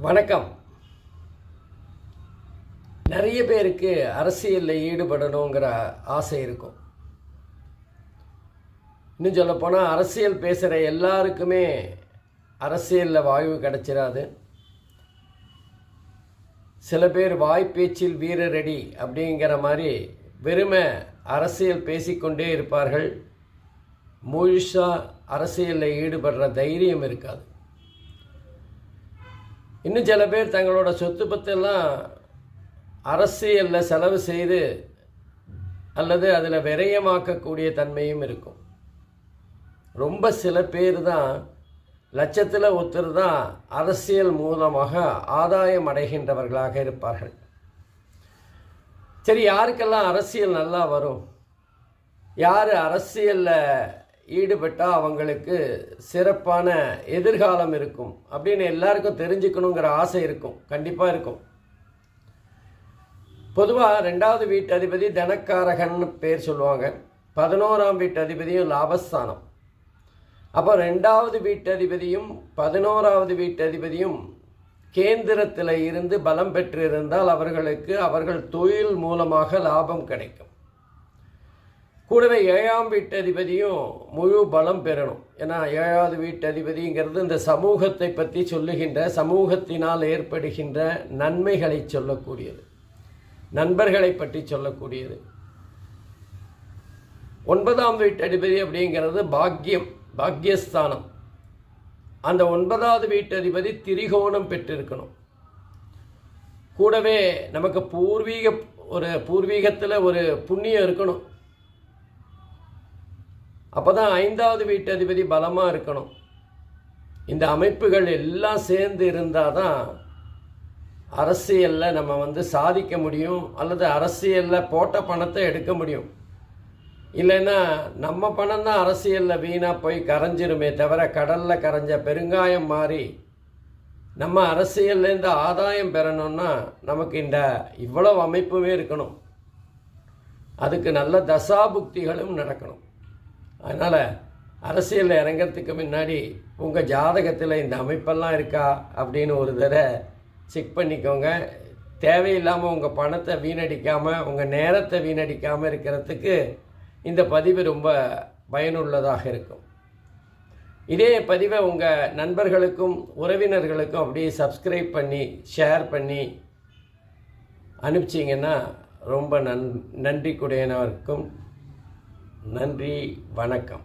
வணக்கம். நிறைய பேருக்கு அரசியலில் ஈடுபடணுங்கிற ஆசை இருக்கும். இன்னும் சொல்லப்போனால் அரசியல் பேசுகிற எல்லாருக்குமே அரசியலில் வாய்வு கிடைச்சிடாது. சில பேர் வாய்ப்பேச்சில் வீரரடி அப்படிங்கிற மாதிரி வெறுமை அரசியல் பேசிக்கொண்டே இருப்பார்கள். முழுசாக அரசியலில் ஈடுபடுற தைரியம் இருக்காது. இன்னும் சில பேர் தங்களோட சொத்து பத்தெல்லாம் அரசியலில் செலவு செய்து அல்லது அதில் விரயமாக்கக்கூடிய தன்மையும் இருக்கும். ரொம்ப சில பேர் தான், லட்சத்தில் ஒருத்தர் தான் அரசியல் மூலமாக ஆதாயம் அடைகின்றவர்களாக இருப்பார்கள். சரி, யாருக்கெல்லாம் அரசியல் நல்லா வரும், யார் அரசியலில் ஈடுபட்டால் அவங்களுக்கு சிறப்பான எதிர்காலம் இருக்கும் அப்படின்னு எல்லாருக்கும் தெரிஞ்சுக்கணுங்கிற ஆசை இருக்கும். கண்டிப்பாக இருக்கும். பொதுவாக 2வது வீட்டு அதிபதி தனக்காரகன்னு பேர் சொல்லுவாங்க. 11ஆம் வீட்டு அதிபதியும் லாபஸ்தானம். அப்போ 2வது வீட்டு அதிபதியும் 11வது வீட்டு அதிபதியும் கேந்திரத்தில் இருந்து பலம் பெற்றிருந்தால் அவர்கள் தொழில் மூலமாக லாபம் கிடைக்கும். கூடவே 7ஆம் வீட்டு அதிபதியும் முழு பலம் பெறணும். ஏன்னா 7வது வீட்டு அதிபதிங்கிறது இந்த சமூகத்தை பற்றி சொல்லுகின்ற, சமூகத்தினால் ஏற்படுகின்ற நன்மைகளை சொல்லக்கூடியது, நண்பர்களை பற்றி சொல்லக்கூடியது. 9ஆம் வீட்டு அதிபதி அப்படிங்கிறது பாக்யஸ்தானம். அந்த 9வது வீட்டு அதிபதி திரிகோணம் பெற்றிருக்கணும். கூடவே நமக்கு பூர்வீகத்தில் ஒரு புண்ணியம் இருக்கணும். அப்போ தான் 5வது வீட்டு அதிபதி பலமாக இருக்கணும். இந்த அமைப்புகள் எல்லாம் சேர்ந்து இருந்தால் தான் அரசியலில் நம்ம சாதிக்க முடியும், அல்லது அரசியலில் போட்ட பணத்தை எடுக்க முடியும். இல்லைன்னா நம்ம பணம் தான் அரசியலில் வீணாக போய் கரைஞ்சிருமே தவிர, கடலில் கரைஞ்ச பெருங்காயம் மாறி நம்ம அரசியல்லேருந்து ஆதாயம் பெறணும்னா நமக்கு இவ்வளவு அமைப்புமே இருக்கணும். அதுக்கு நல்ல தசாபுக்திகளும் நடக்கணும். அதனால் அரசியலில் இறங்கிறதுக்கு முன்னாடி உங்கள் ஜாதகத்தில் இந்த அமைப்பெல்லாம் இருக்கா அப்படின்னு ஒரு தடவை செக் பண்ணிக்கோங்க. தேவையில்லாமல் உங்கள் பணத்தை வீணடிக்காமல், உங்கள் நேரத்தை வீணடிக்காமல் இருக்கிறதுக்கு இந்த பதிவு ரொம்ப பயனுள்ளதாக இருக்கும். இதே பதிவை உங்கள் நண்பர்களுக்கும் உறவினர்களுக்கும் அப்படியே சப்ஸ்கிரைப் பண்ணி ஷேர் பண்ணி அனுப்பிச்சிங்கன்னா ரொம்ப நன்றி கூடையனவருக்கும். நன்றி, வணக்கம்.